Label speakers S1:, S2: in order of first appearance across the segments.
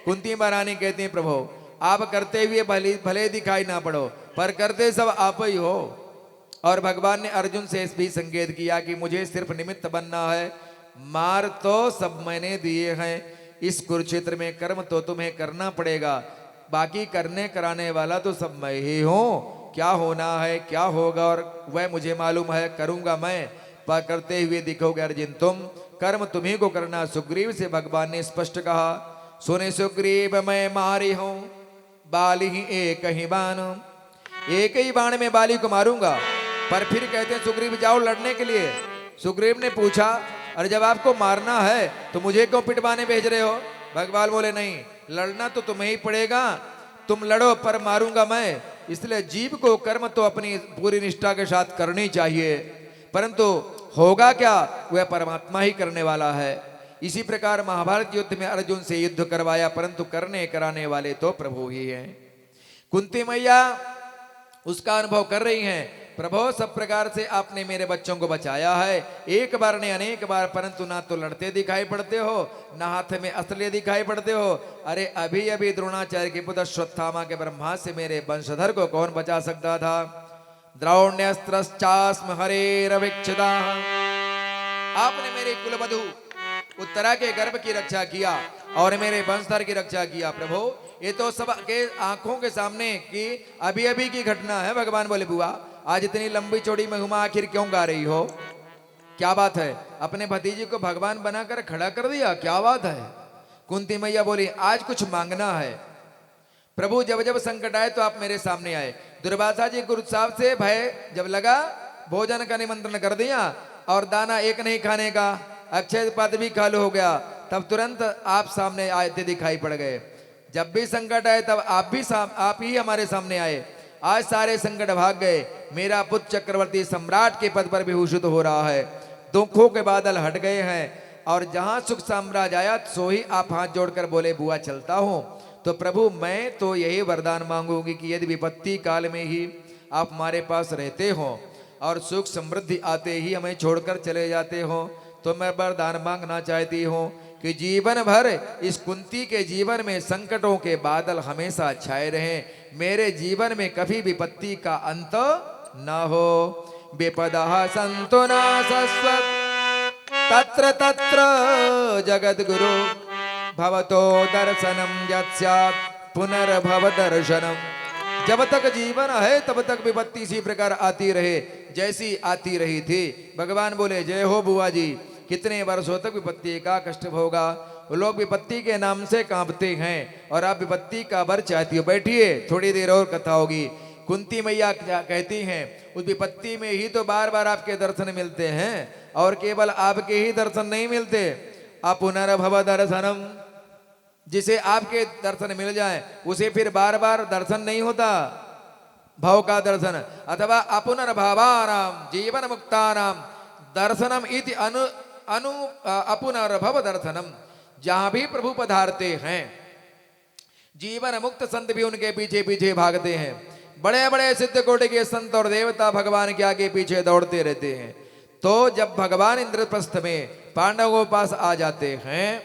S1: कुंती महारानी कहती हैं प्रभु आप करते हुए भले भले दिखाई ना पड़ो, पर करते सब आप ही हो। और भगवान ने अर्जुन से भी संकेत किया कि मुझे सिर्फ निमित्त बनना है, मार तो सब मैंने दिए हैं, इस कुरुक्षेत्र में कर्म तो तुम्हें करना पड़ेगा, बाकी करने कराने वाला तो सब मैं ही हूं। क्या होना है क्या होगा और वह मुझे मालूम है, करूंगा मैं, पर करते हुए दिखोगे अर्जुन तुम, कर्म तुम्ही को करना। सुग्रीव से भगवान ने स्पष्ट कहा, सुने सुग्रीव मैं मारी हूं बाली ही एक ही बाण, एक ही बाण में बाली को मारूंगा। पर फिर कहते हैं सुग्रीव जाओ लड़ने के लिए। सुग्रीव ने पूछा अरे जब आपको मारना है तो मुझे क्यों पिटवाने भेज रहे हो? भगवान बोले नहीं, लड़ना तो तुम्हें ही पड़ेगा, तुम लड़ो पर मारूंगा मैं। इसलिए जीव को कर्म तो अपनी पूरी निष्ठा के साथ करनी चाहिए, परंतु होगा क्या वह परमात्मा ही करने वाला है। इसी प्रकार महाभारत युद्ध में अर्जुन से युद्ध करवाया, परंतु करने कराने वाले तो प्रभु ही हैं। कुंती मैया उसका अनुभव कर रही हैं, प्रभु सब प्रकार से आपने मेरे बच्चों को बचाया है, एक बार ने अनेक बार, परंतु ना तो लड़ते दिखाई पड़ते हो ना हाथ में अस्त्र दिखाई पड़ते हो। अरे अभी अभी द्रोणाचार्य के पुत्र अश्वत्थामा के ब्रह्मास्त्र से मेरे वंशधर को कौन बचा सकता था? द्रोण्यस्त्रश्चास्म हरेरविच्छिदा, आपने मेरे कुलवधु उत्तरा के गर्भ की रक्षा किया और मेरे वंशधर की रक्षा किया। प्रभु ये तो सब के आंखों के सामने की अभी अभी की घटना है। भगवान बोले बुआ आज इतनी लंबी चौड़ी महिमा आखिर क्यों गा रही हो? क्या बात है? अपने भतीजे को भगवान बनाकर खड़ा कर दिया, क्या बात है? कुंती मैया बोली आज कुछ मांगना है। प्रभु जब जब संकट आए तो आप मेरे सामने आए। दुर्वासा जी गुरु साहब से भय जब लगा, भोजन का निमंत्रण कर दिया और दाना एक नहीं खाने का, अक्षय पद भी खाली हो गया, तब तुरंत आप सामने आते दिखाई पड़ गए। जब भी संकट आए तब आप ही हमारे सामने आए। आज सारे संकट भाग गए, मेरा पुत्र चक्रवर्ती सम्राट के पद पर विभूषित हो रहा है, दुखों के बादल हट गए हैं और जहां सुख साम्राज्य आया सो ही आप हाथ जोड़कर बोले बुआ चलता हूं। तो प्रभु मैं तो यही वरदान मांगूंगी कि यदि विपत्ति काल में ही आप हमारे पास रहते हो और सुख समृद्धि आते ही हमें छोड़कर चले जाते हो, तो मैं वरदान मांगना चाहती हूँ कि जीवन भर इस कुंती के जीवन में संकटों के बादल हमेशा छाए रहें, मेरे जीवन में कभी विपत्ति का अंत न हो। विपदः सन्तु न शश्वत् तत्र तत्र जगद् गुरु, भवतो दर्शनम यत् स्यात् पुनर्भव दर्शनम। जब तक जीवन है तब तक विपत्ति इसी प्रकार आती रहे जैसी आती रही थी। भगवान बोले जय हो बुआ जी, कितने वर्षों तक विपत्ति का कष्ट होगा? लोग विपत्ति के नाम से कांपते हैं और आप विपत्ति का वर चाहती हो। बैठिए थोड़ी देर और कथा होगी। कुंती मैया क्या कहती हैं, उस विपत्ति में ही तो बार बार आपके दर्शन मिलते हैं और केवल आपके ही दर्शन नहीं मिलते, अपुनर्भव दर्शनम, जिसे आपके दर्शन मिल जाए उसे फिर बार बार दर्शन नहीं होता, भव का दर्शन, अथवा अपुनर्भवानाम जीवन मुक्तानाम दर्शनम इति अपुनर्भव दर्शनम। जहां भी प्रभु पधारते हैं जीवन मुक्त संत भी उनके पीछे पीछे भागते हैं। बड़े बड़े सिद्ध कोटि के संत और देवता भगवान के आगे पीछे दौड़ते रहते हैं। तो जब भगवान इंद्रप्रस्थ में पांडवों के पास आ जाते हैं,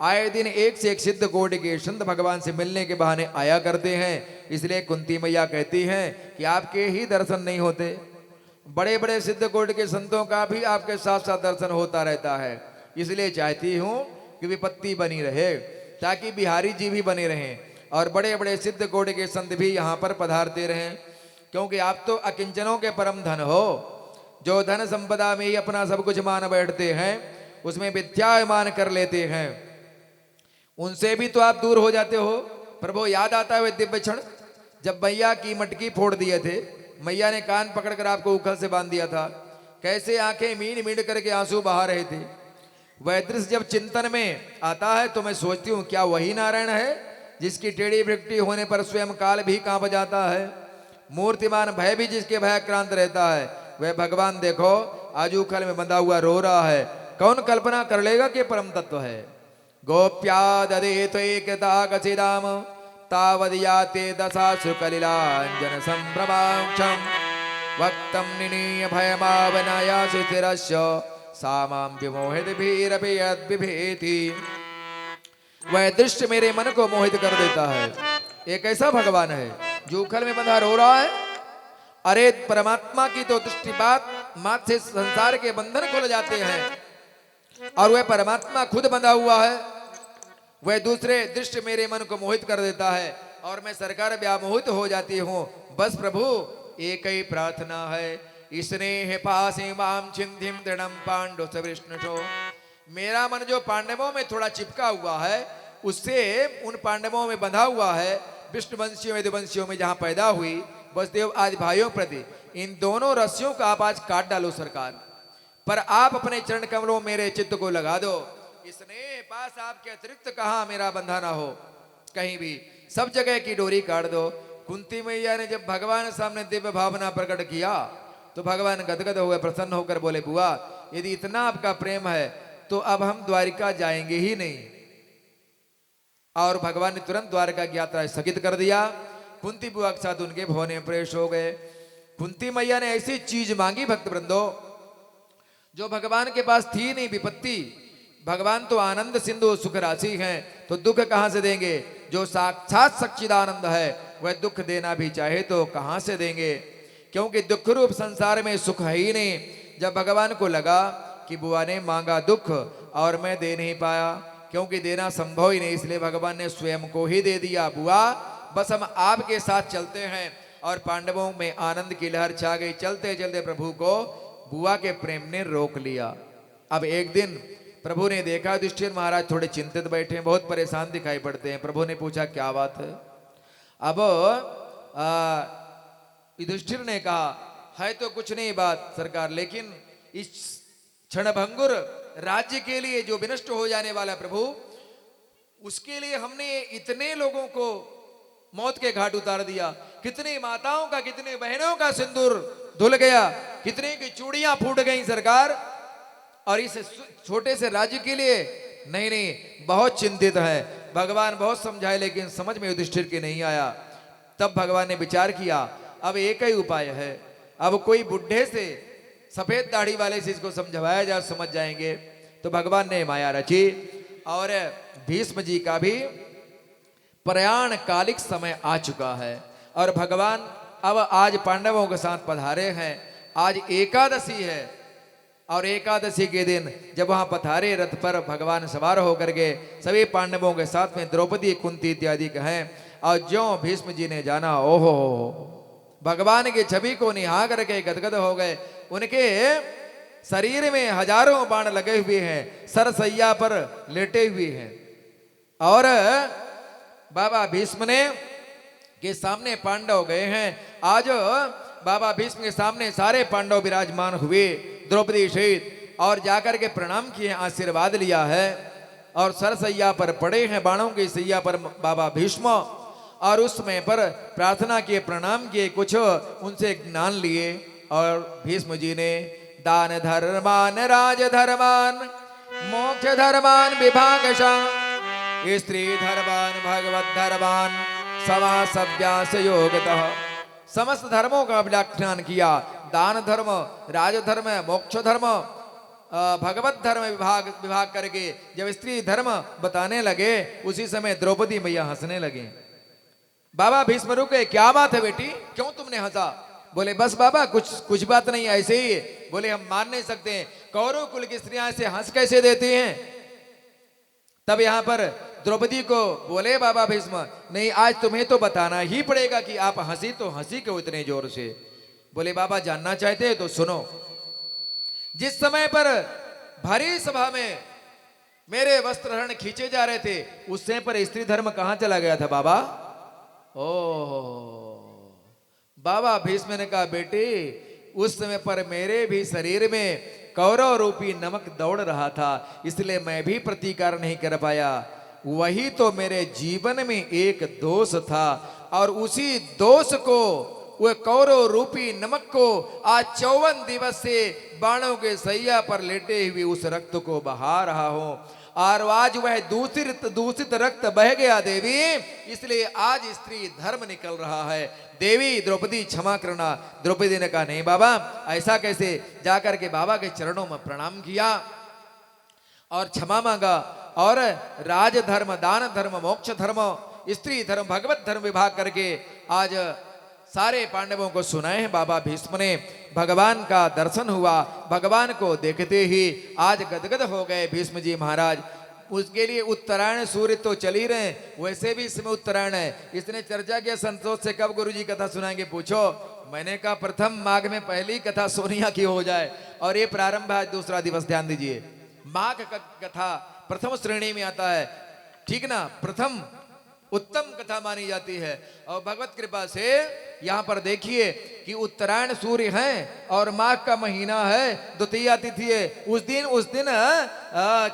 S1: आए दिन एक से एक सिद्ध कोटि के संत भगवान से मिलने के बहाने आया करते हैं। इसलिए कुंती मैया कहती हैं कि आपके ही दर्शन नहीं होते, बड़े बड़े सिद्ध कोटि के संतों का भी आपके साथ साथ दर्शन होता रहता है। इसलिए चाहती हूं कि विपत्ति बनी रहे ताकि बिहारी जी भी बने रहें और बड़े बड़े सिद्ध कोटि के संत भी यहाँ पर पधारते रहें, क्योंकि आप तो अकिंचनों के परम धन हो। जो धन संपदा में ही अपना सब कुछ मान बैठते हैं, उसमें विद्यामान कर लेते हैं, उनसे भी तो आप दूर हो जाते हो। प्रभु याद आता है दिव्य क्षण जब मैया की मटकी फोड़ दिए थे, मैया ने कान पकड़कर आपको उखल से बांध दिया था, कैसे आंखें मीन मीन करके आंसू बहा रहे थे। वह दृश्य जब चिंतन में आता है तो मैं सोचती हूँ क्या वही नारायण है जिसकी टेढ़ी वृष्टि होने पर स्वयं काल भी कांप जाता है, मूर्तिमान भय भी जिसके भयाक्रांत रहता है। वह भगवान देखो आज उखल में बंधा हुआ रो रहा है, कौन कल्पना कर लेगा कि परम तत्व है। गोप्या ददे त्वैकता कचिदाम तावदियाते दशासु कलिलांजन संभ्रमाक्षम वक्तम निनीय भयमावनायासि स्थिरस्य सा मां विमोहित भीरपि यद्विभेति। वह दृश्य मेरे मन को मोहित कर देता है। एक ऐसा भगवान है जो उखल में बंधा रो रहा है। अरे परमात्मा की तो दृष्टिपात मात से संसार के बंधन खुल जाते हैं और वह परमात्मा खुद बंधा हुआ है। वह दूसरे दृश्य मेरे मन को मोहित कर देता है और मैं सरकार व्यामोहित हो जाती हूँ। बस प्रभु एक ही प्रार्थना है, स्नेह पासे माम चिंधिम दृढ़म पांडु सविष्णुषो। मेरा मन जो पांडवों में थोड़ा चिपका हुआ है, उससे उन पांडवों में बंधा हुआ है, विष्णुवंशियों यदुवंशियों में जहां पैदा हुई वसुदेव आदि भाइयों प्रति, इन दोनों रस्सियों को आप आज काट डालो सरकार, पर आप अपने चरण कमलों में मेरे चित्त को लगा दो। इसने पास आपके अतिरिक्त कहां मेरा बंधा ना हो, कहीं भी सब जगह की डोरी काट दो। कुंती मैया ने जब भगवान सामने दिव्य भावना प्रकट किया तो भगवान गदगद हुए, प्रसन्न होकर बोले, बुआ यदि इतना आपका प्रेम है तो अब हम द्वारिका जाएंगे ही नहीं। और भगवान ने तुरंत द्वारका की यात्रा स्थगित कर दिया। कुंती बुआ के साथ उनके भवन में प्रवेश हो गए। कुंती मैया ने ऐसी चीज मांगी भक्त वृंदो जो भगवान के पास थी नहीं, विपत्ति। भगवान तो आनंद सिंधु सुख राशि हैं, तो दुख कहां से देंगे? जो साक्षात सच्चिदानंद है वह दुख देना भी चाहे तो कहां से देंगे, क्योंकि दुख रूप संसार में सुख है ही नहीं। जब भगवान को लगा कि बुआ ने मांगा दुख और मैं दे नहीं पाया, क्योंकि देना संभव ही नहीं, इसलिए भगवान ने स्वयं को ही दे दिया। बुआ बस हम आपके साथ चलते हैं। और पांडवों में आनंद की लहर छा गई। चलते चलते प्रभु को बुआ के प्रेम ने रोक लिया। अब एक दिन प्रभु ने देखा युधिष्ठिर महाराज थोड़े चिंतित बैठे हैं, बहुत परेशान दिखाई पड़ते हैं। प्रभु ने पूछा क्या बात है? अब युधिष्ठिर ने कहा है तो कुछ नहीं बात सरकार, लेकिन इस क्षणभंगुर राज्य के लिए जो विनष्ट हो जाने वाला प्रभु, उसके लिए हमने इतने लोगों को मौत के घाट उतार दिया। कितनी माताओं का, कितने बहनों का सिंदूर धुल गया, कितने की चूड़ियां फूट गई सरकार, और इस छोटे से राज्य के लिए नहीं नहीं बहुत चिंतित है। भगवान बहुत समझाए लेकिन समझ में युधिष्ठिर के नहीं आया। तब भगवान ने विचार किया अब एक ही उपाय है, अब कोई बुढ़े से सफेद दाढ़ी वाले से इसको समझाया जाए, समझ जाएंगे। तो भगवान ने माया रची और भीष्म जी का भी प्रयाण कालिक समय आ चुका है और भगवान अब आज पांडवों के साथ पधारे हैं। आज एकादशी है और एकादशी के दिन जब वहां पधारे रथ पर भगवान सवार होकर के सभी पांडवों के साथ में द्रौपदी कुंती इत्यादि के हैं, और ज्यों भीष्म जी ने जाना, ओहो भगवान की छवि को निहा करके गदगद हो गए। उनके शरीर में हजारों बाण लगे हुए हैं, सरसैया पर लेटे हुए हैं, और बाबा भीष्म ने के सामने पांडव गए हैं। आज बाबा भीष्म के सामने सारे पांडव विराजमान हुए, द्रौपदी सहित, और जाकर के प्रणाम किए, आशीर्वाद लिया है, और सरसैया पर पड़े हैं, बाणों की सैया पर बाबा भीष्म, और उस समय पर प्रार्थना किए, प्रणाम किए, कुछ उनसे ज्ञान लिए। और भीष्म जी ने दान धर्मान राज धर्मान मोक्ष धर्मान विभागशः स्त्री धर्मान भगवत धर्मान समासव्यास योगतः, समस्त धर्मों का व्याख्यान किया। दान धर्म, राजधर्म, मोक्ष धर्म, भगवत धर्म विभाग करके जब स्त्री धर्म बताने लगे, उसी समय द्रौपदी मैया हंसने लगे। बाबा भीष्म रुके, क्या बात है बेटी, क्यों तुमने हंसा? बोले बस बाबा कुछ बात नहीं, ऐसे ही। बोले हम मान नहीं सकते, कौरव कुल की स्त्रियां ऐसे हंस कैसे देती हैं? तब यहां पर द्रौपदी को बोले बाबा भीष्म, नहीं आज तुम्हें तो बताना ही पड़ेगा कि आप हंसी तो हंसी क्यों इतने जोर से? बोले बाबा जानना चाहते हैं तो सुनो। जिस समय पर भारी सभा में मेरे वस्त्र हरण खींचे जा रहे थे, उस समय पर स्त्री धर्म कहां चला गया था बाबा? ओ बाबा भीष्म ने कहा बेटे, उस समय पर मेरे भी शरीर में कौरव रूपी नमक दौड़ रहा था, इसलिए मैं भी प्रतिकार नहीं कर पाया। वही तो मेरे जीवन में एक दोष था, और उसी दोष को, वह कौरव रूपी नमक को आज 54 दिवस से बाणों के सैया पर लेटे हुए उस रक्त को बहा रहा हूं, और आज वह दूषित रक्त बह गया देवी, इसलिए आज स्त्री धर्म निकल रहा है। देवी द्रौपदी क्षमा करना। द्रौपदी ने कहा नहीं बाबा ऐसा कैसे, जाकर के बाबा के चरणों में प्रणाम किया और क्षमा मांगा, और राज धर्म, दान धर्म, मोक्ष धर्म, स्त्री धर्म, भगवत धर्म विभाग करके आज सारे पांडवों को सुनाए हैं बाबा भीष्म ने। भगवान का दर्शन हुआ, भगवान को देखते ही आज गदगद हो गए भीष्म जी महाराज। उसके लिए उत्तरायण सूर्य तो चल ही रहे, वैसे भी इसमें उत्तरायण है। इसने चर्चा किया संतोष से, कब गुरुजी कथा सुनाएंगे पूछो। मैंने कहा प्रथम माघ में पहली कथा सोनिया की हो जाए, और ये प्रारंभ है दूसरा दिवस। ध्यान दीजिए, माघ का कथा प्रथम श्रेणी में आता है, ठीक ना, प्रथम उत्तम कथा मानी जाती है। और भगवत कृपा से यहाँ पर देखिए कि उत्तरायण सूर्य है और माघ का महीना है, द्वितीया तिथि है। उस दिन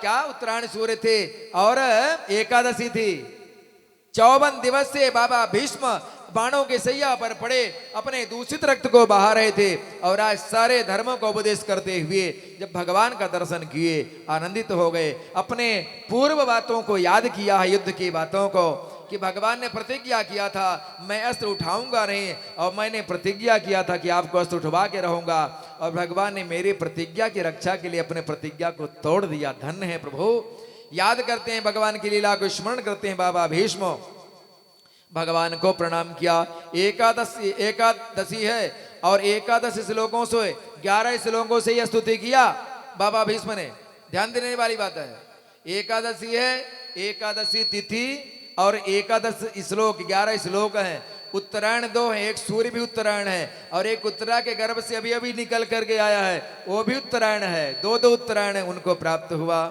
S1: क्या उत्तरायण सूर्य थे और एकादशी थी। 54 दिवस से बाबा भीष्म बाणों के सैया पर पड़े अपने दूषित रक्त को बहा रहे थे, और आज सारे धर्मों को उपदेश करते हुए जब भगवान का दर्शन किए आनंदित हो गए। अपने पूर्व बातों को याद किया है, युद्ध की बातों को, कि भगवान ने प्रतिज्ञा किया था मैं अस्त्र उठाऊंगा नहीं, और मैंने प्रतिज्ञा किया था कि आपको अस्त्र उठवा के रहूंगा, और भगवान ने मेरी प्रतिज्ञा की रक्षा के लिए अपने प्रतिज्ञा को तोड़ दिया। धन्य है प्रभु। याद करते हैं भगवान की लीला को, स्मरण करते हैं बाबा भीष्म। भगवान को प्रणाम किया। एकादशी है और एकादश श्लोकों से 11 श्लोकों से यह स्तुति किया बाबा भीष्म ने। ध्यान देने वाली बात है, एकादशी है, एकादशी तिथि और एकादश श्लोक, 11 श्लोक हैं। उत्तरायण 2 है, एक सूर्य भी उत्तरायण है, और एक उत्तरा के गर्भ से अभी अभी निकल करके आया है, वो भी उत्तरायण है। दो उत्तरायण है उनको प्राप्त हुआ।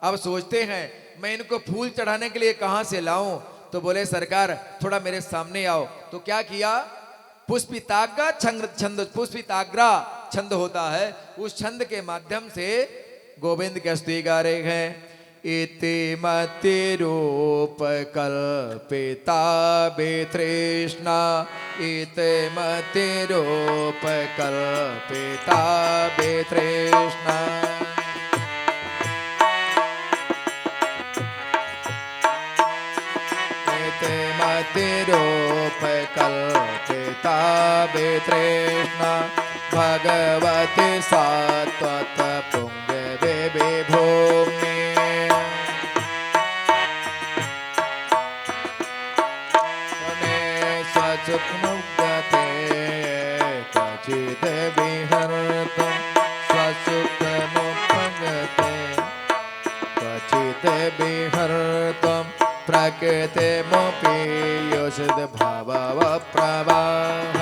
S1: अब सोचते हैं मैं इनको फूल चढ़ाने के लिए कहां से लाऊं, तो बोले सरकार थोड़ा मेरे सामने आओ। तो क्या किया, पुष्पिताग्रा छंद, पुष्पिताग्रा छंद होता है, उस छंद के माध्यम से गोविंद के स्तुति गा रहे हैं। इति मति रूप कल्पिता वितृष्णा, इति मति रूप कल्पिता वितृष्णा। रूप कल्पिता वितृष्णा, भगवती सात्वत पुंग विभूमि। स्वसुखमुग्गते क्वचित् विहरतु, स्वसुखमुपगते क्वचित् विहरतु, प्रकृतिमपि योषित भाव प्रवाह।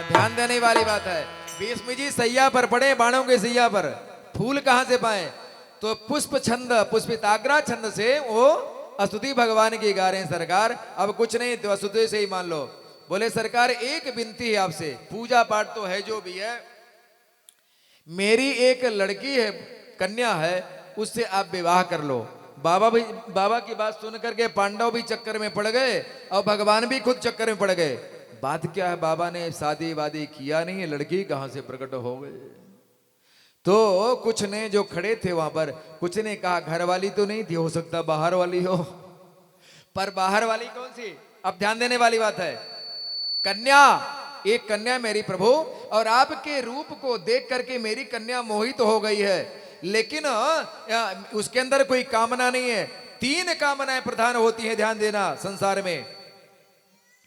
S1: ध्यान देने वाली बात है, भीष्म जी सैया पर पड़े, बाणों के सैया पर, फूल कहां से पाए, तो पुष्प छंद, पुष्पिताग्रा छंद से वो स्तुति भगवान की गा रहे हैं सरकार। अब कुछ नहीं तो स्तुति से ही मान लो। बोले सरकार एक विनती है आपसे, पूजा पाठ तो है जो भी है, मेरी एक लड़की है, कन्या है, उससे आप विवाह कर लो। बाबा की बात सुन करके पांडव भी चक्कर में पड़ गए और भगवान भी खुद चक्कर में पड़ गए। बात क्या है, बाबा ने शादी वादी किया नहीं है, लड़की कहां से प्रकट हो गई। तो कुछ ने जो खड़े थे वहां पर, कुछ ने कहा घर वाली तो नहीं थी, हो सकता बाहर वाली हो। पर बाहर वाली कौन सी, अब ध्यान देने वाली बात है, कन्या, एक कन्या मेरी प्रभु, और आपके रूप को देख करके मेरी कन्या मोहित हो गई है, लेकिन उसके अंदर कोई कामना नहीं है। 3 कामनाएं प्रधान होती हैं, ध्यान देना संसार में।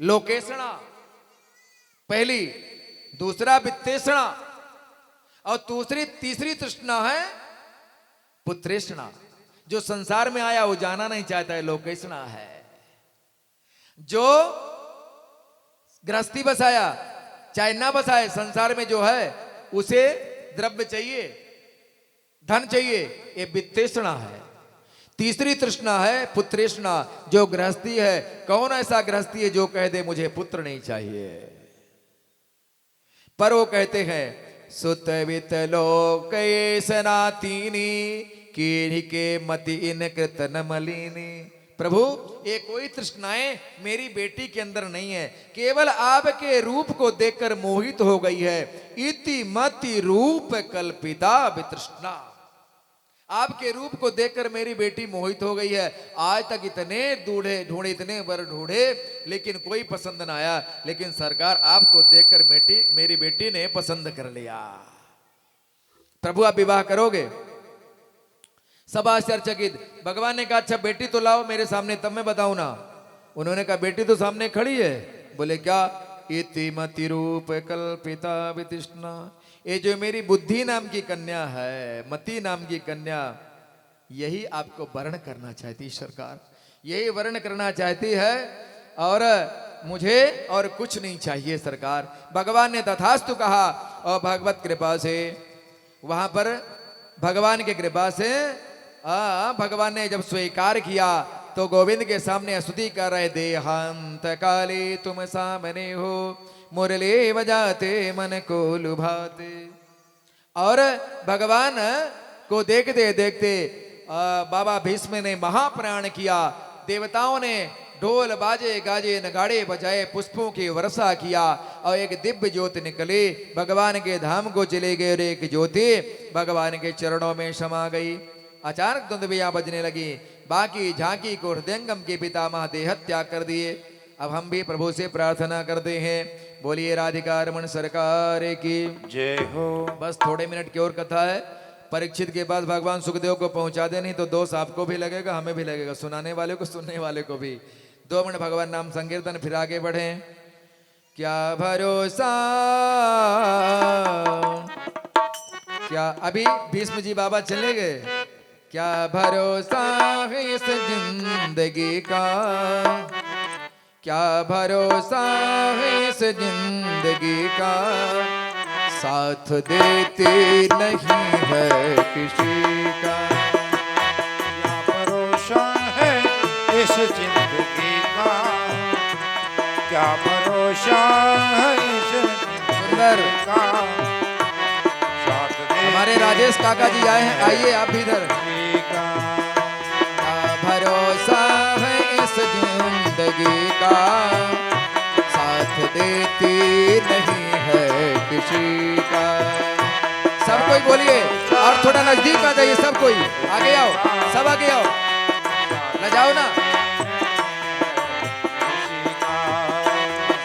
S1: लोकेशणा पहली, दूसरा वित्तेषणा, और तीसरी तृष्णा है पुत्रेषणा। जो संसार में आया वो जाना नहीं चाहता है, लोकेशणा है। जो गृहस्थी बसाया चाहे ना बसाए, संसार में जो है उसे द्रव्य चाहिए, धन चाहिए, ये वित्तेषणा है। तीसरी तृष्णा है पुत्रेषणा, जो गृहस्थी है। कौन ऐसा गृहस्थी है जो कह दे मुझे पुत्र नहीं चाहिए, पर वो कहते हैं सुत वित लोक सनातीनी, कीढ़ के मति इन कृतन मलिनी। प्रभु ये कोई तृष्णाएं मेरी बेटी के अंदर नहीं है, केवल आपके रूप को देखकर मोहित हो गई है। इति मति रूप कल्पिता वितृष्णा, आपके रूप को देखकर मेरी बेटी मोहित हो गई है। आज तक इतने ढूंढे इतने वर ढूंढे, लेकिन कोई पसंद ना आया। लेकिन सरकार आपको देखकर मेरी बेटी ने पसंद कर लिया। प्रभु आप विवाह करोगे? सब आश्चर्यचकित। भगवान ने कहा अच्छा बेटी तो लाओ मेरे सामने, तब मैं बताऊं ना। उन्होंने कहा बेटी तो सामने खड़ी है। बोले क्या? इति मति रूप कल्पिता वितिष्णा, ये जो मेरी बुद्धि नाम की कन्या है, मति नाम की कन्या, यही आपको वर्ण करना चाहती सरकार, यही वर्ण करना चाहती है। और मुझे और कुछ नहीं चाहिए सरकार। भगवान ने तथास्तु कहा और भगवत कृपा से वहां पर भगवान की कृपा से भगवान ने जब स्वीकार किया तो गोविंद के सामने स्तुति कर रहे, देहांत काले तुम सामने हो, मुरली बजाते मन को लुभाते। और भगवान को देखते देखते बाबा भीष्म ने महाप्राण किया। देवताओं ने ढोल बाजे गाजे नगाड़े बजाए, पुष्पों की वर्षा किया और एक दिव्य ज्योति निकली, भगवान के धाम को चले गए और एक ज्योति भगवान के चरणों में समा गई। अचानक धुंधबियां बजने लगी। बाकी झांकी को हृदयंगम के पितामह देह त्याग कर दिए। अब हम भी प्रभु से प्रार्थना करते हैं, बोलिए राधिका रमण सरकार की
S2: जय हो।
S1: बस थोड़े मिनट की और कथा है। परीक्षित के पास भगवान सुखदेव को पहुंचा दे, नहीं तो दोष आपको भी लगेगा, हमें भी लगेगा, सुनाने वाले को सुनने वाले को भी। 2 मिनट भगवान नाम संकीर्तन, फिर आगे बढ़े। क्या भरोसा, क्या अभी भीष्म जी बाबा चले गए? क्या भरोसा है इस जिंदगी का, क्या भरोसा है इस जिंदगी का, साथ देती नहीं है किसी का।
S2: क्या भरोसा है इस जिंदगी का, क्या भरोसा है इस
S1: सुंदर
S2: जिंदगी का, साथ देती
S1: हमारे राजेश काका जी आए हैं, आइए आप भी इधर।
S2: नहीं का।
S1: क्या भरोसा है इस जिंदगी का, साथ देती नहीं है किसी का। सब कोई बोलिए और थोड़ा नजदीक आ जाइए, सब कोई आगे आओ, सब आगे आओ, न जाओ ना।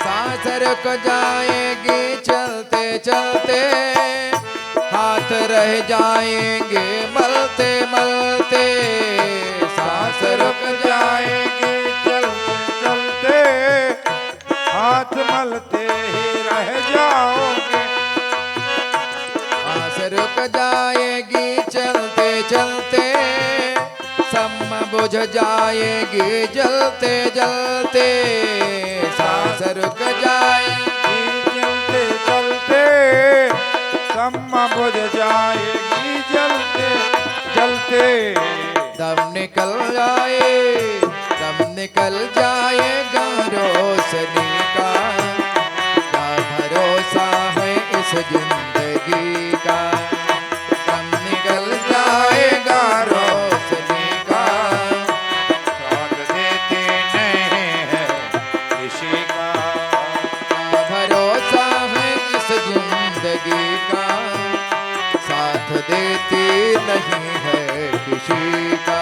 S1: सांस रुक जाएगी चलते चलते, हाथ रह जाएंगे मलते मलते, सांस रुक
S2: जाएंगे चलते चलते, हाथ मलते ही रह जाओगे।
S1: सांस रुक जाएगी चलते चलते, सम बुझ जाएगी जलते जलते, सांस रुक जाएगी
S2: चलते चलते, सम्मा बुझ जाएगी जलते जलते।
S1: दम निकल जाएगा रोशनी का, क्या भरोसा है इस जिंदगी का, दम निकल जाएगा रोशनी का,
S2: साथ देती नहीं है किसी का।
S1: क्या भरोसा है इस जिंदगी का, साथ देती नहीं है किसी का।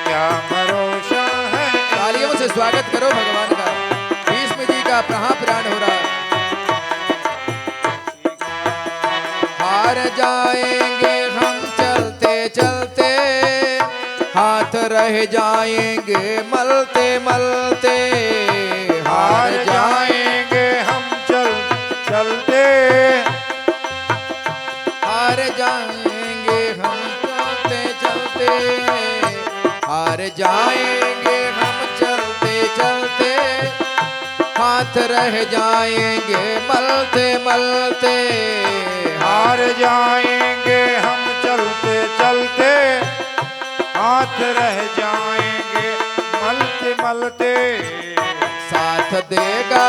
S2: क्या भरोसा है।
S1: तालियों से स्वागत करो भगवान का। भीष्म जी का प्राण हो रहा। हार जाएंगे हम चलते चलते, हाथ रह जाएंगे मलते मलते,
S2: हार जाएंगे हम चलते,
S1: हार जाएंगे हम चलते चलते, हार जाएंगे हम चलते चलते, हाथ रह जाएंगे मलते मलते,
S2: हार जाएंगे हम चलते चलते, हाथ रह जाएंगे मलते मलते।
S1: साथ देगा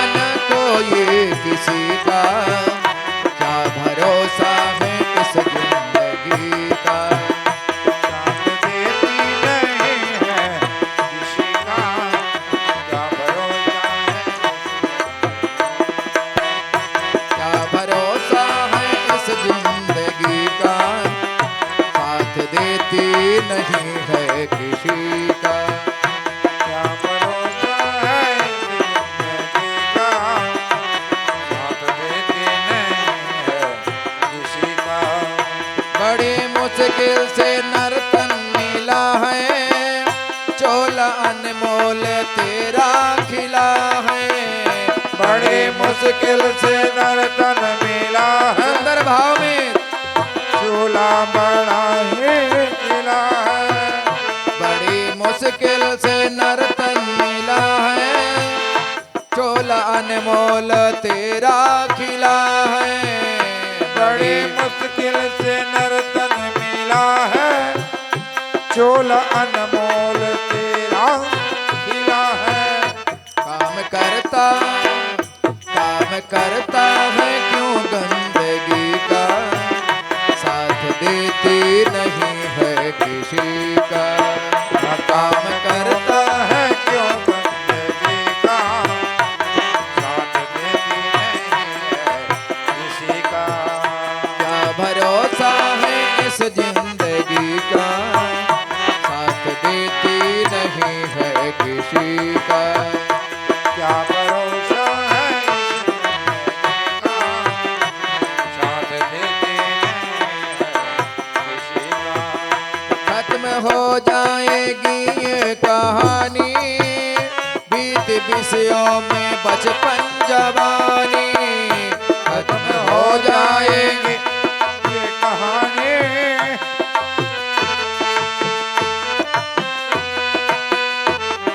S1: न कोई किसी का, क्या भरोसा है इस जिंदगी का,
S2: साथ देती नहीं है किसी का, क्या भरोसा है।
S1: क्या भरोसा है इस जिंदगी है किसी का।
S2: क्या भरोसा है जिंदगी का, साथ देती नहीं है किसी का।
S1: बड़ी मुश्किल से नर्तन मिला है, चोला अनमोल तेरा खिला है।
S2: बड़ी मुश्किल से नर्तन मिला है,
S1: सुंदर भाव में
S2: चूल्हा बड़ा ही खिला है।
S1: बड़ी मुश्किल से नर्तन मिला है, चोला अनमोल तेरा खिला है।
S2: बड़ी मुश्किल से नर्तन मिला है, चोला अनमोल तेरा खिला है।
S1: काम करता है क्यों गंदगी का, साथ देती नहीं है किसी का।
S2: काम करता है क्यों बंदगी का, साथ देती नहीं है किसी का।
S1: क्या भरोसा है इस जिंदगी का, साथ देती नहीं है किसी का।
S2: क्या भरोसा है इस जिंदगी का, साथ देती नहीं है किसी का।
S1: खत्म हो जाएगी ये कहानी, बीत विषयों में बचपन जवानी। खत्म हो जाएगी
S2: ये कहानी,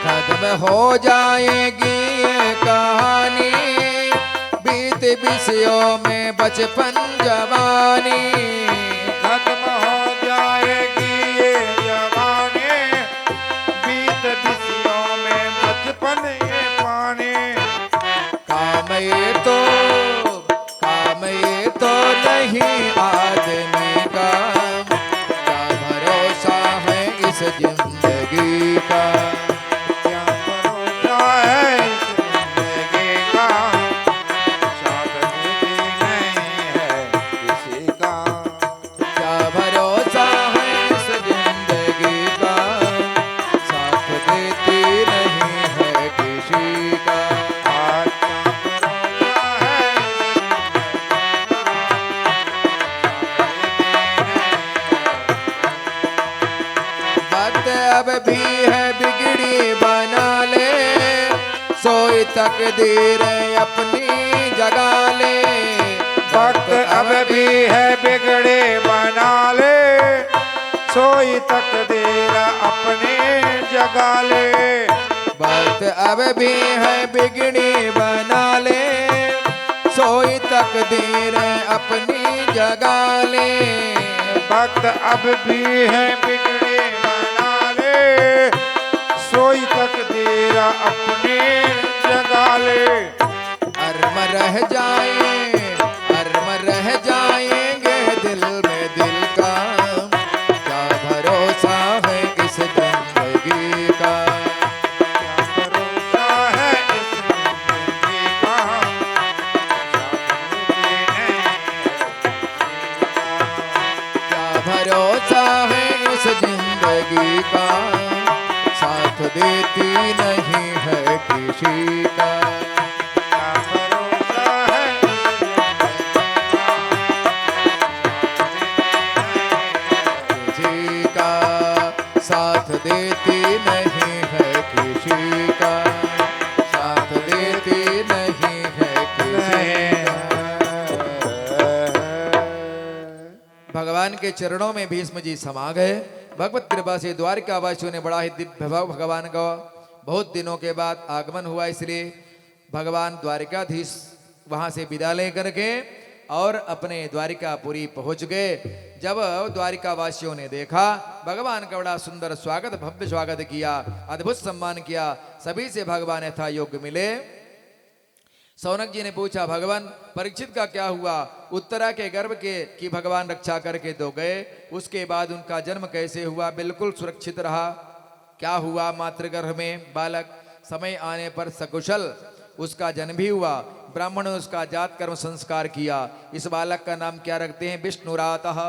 S1: खत्म हो जाएगी ये कहानी, बीत विषयों में बचपन जवानी।
S2: खत्म हो जाएगी ये जवानी, बीत विषयों में बचपन ये पानी।
S1: काम ये तो नहीं आदमी का, क्या भरोसा है इस जिंदगी का।
S2: क्या भरोसा है इस जिंदगी का, साथ देती नहीं है किसी का।
S1: क्या भरोसा है इस जिंदगी का, साथ देती नहीं है किसी का।
S2: आज क्या भरोसा है इस
S1: बात अब भी है बिगड़ी बना ले, सोई तकदीर अपनी जगा ले।
S2: वक्त अब भी है बिगड़े बना ले, सोई तकदीर अपनी जगा ले।
S1: वक्त अब भी है बिगड़ी बना ले, सोई तकदीर अपनी जगा ले।
S2: वक्त अब भी है बिगड़े बना ले, सोई तकदीर अपनी जगा ले।
S1: अरम रह जाएंगे दिल में दिल का, क्या भरोसा है इस जिंदगी का।
S2: क्या भरोसा है इस जिंदगी का, साथ देती नहीं है किसी का।
S1: क्या भरोसा है इस जिंदगी का, साथ देती नहीं है किसी का। साथ देती नहीं है किसी का। भगवान के चरणों में भीष्म जी समा गए। भगवत कृपा से द्वारिका वासियों ने बड़ा ही दिव्य भाव भगवान का बहुत दिनों के बाद आगमन हुआ, इसलिए भगवान द्वारिकाधीश वहां से विदा लेकर के और अपने द्वारिकापुरी पहुंच गए। जब द्वारिका वासियों ने देखा भगवान का बड़ा सुंदर स्वागत, भव्य स्वागत किया, अद्भुत सम्मान किया, सभी से भगवान यथा योग्य मिले। सौनक जी ने पूछा, भगवान परीक्षित का क्या हुआ? उत्तरा के गर्भ की भगवान रक्षा करके दो गए, उसके बाद उनका जन्म कैसे हुआ? बिल्कुल सुरक्षित रहा। क्या हुआ? मातृगर्भ में बालक, समय आने पर सकुशल उसका जन्म भी हुआ। ब्राह्मण ने उसका जात कर्म संस्कार किया। इस बालक का नाम क्या रखते हैं? विष्णुरातः।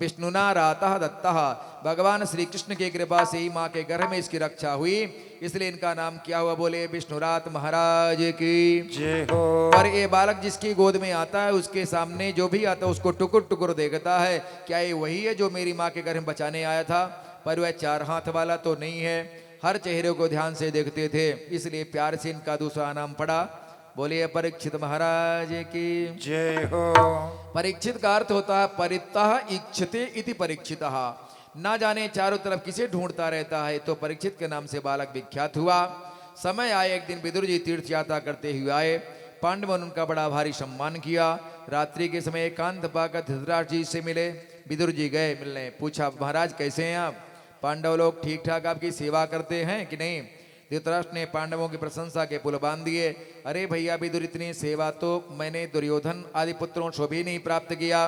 S1: विष्णुना रातः दत्तः। भगवान श्री कृष्ण की कृपा से ही माँ के गर्भ में इसकी रक्षा हुई, इसलिए इनका नाम क्या हुआ? बोले विष्णुरात महाराज की
S2: जय हो।
S1: पर ये बालक जिसकी गोद में आता है उसके सामने जो भी आता है उसको टुकुर टुकुर देखता है, क्या ये वही है जो मेरी माँ के घर में बचाने आया था? पर वह 4 हाथ वाला तो नहीं है। हर चेहरे को ध्यान से देखते थे, इसलिए प्यार से इनका दूसरा नाम पड़ा। बोलिए परीक्षित महाराज की
S2: जय हो।
S1: परीक्षित का अर्थ होता है परितः इच्छते इति परीक्षितः। ना जाने चारों तरफ किसे ढूंढता रहता है, तो परीक्षित के नाम से बालक विख्यात हुआ। समय आए, एक दिन विदुर जी तीर्थ यात्रा करते हुए आए। पांडवों ने उनका बड़ा भारी सम्मान किया। रात्रि के समय एकांत पाकर धृतराष्ट्र जी से मिले। विदुर जी गए मिलने, पूछा महाराज कैसे हैं आप? पांडव लोग ठीक ठाक आपकी सेवा करते हैं कि नहीं? धृतराष्ट्र ने पांडवों की प्रशंसा के पुल बांध दिए। अरे भैया विदुर, इतनी सेवा तो मैंने दुर्योधन आदि पुत्रों से भी नहीं प्राप्त किया,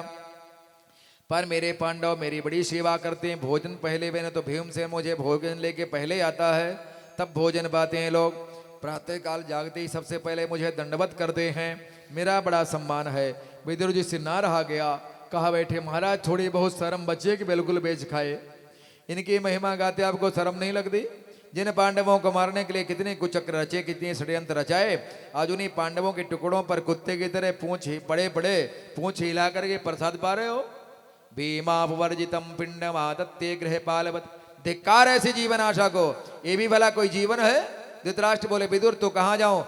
S1: पर मेरे पांडव मेरी बड़ी सेवा करते हैं। भोजन पहले मैंने तो भीम से मुझे भोजन लेके पहले आता है, तब भोजन पाते हैं लोग। प्रातः काल जागते ही सबसे पहले मुझे दंडवत करते हैं, मेरा बड़ा सम्मान है। विदुर जी से ना रहा गया, कहा बैठे महाराज थोड़ी बहुत शर्म बचे कि बिल्कुल बेच खाए। इनकी महिमा गाते आपको शर्म नहीं लगती? जिन पांडवों को मारने के लिए कितने कुचक्र रचे, कितने षड्यंत्र रचाए, आज उन्हीं पांडवों के टुकड़ों पर कुत्ते की तरह पूंछ पड़े पड़े पूंछ हिला करके प्रसाद पा रहे हो। भीमापवर्जितम पिंडमादत्ते गृह पालवत। धिक्कार ऐसी जीवन आशा को, ये भी भला कोई जीवन है? धृतराष्ट्र बोले विदुर तो कहाँ जाऊं,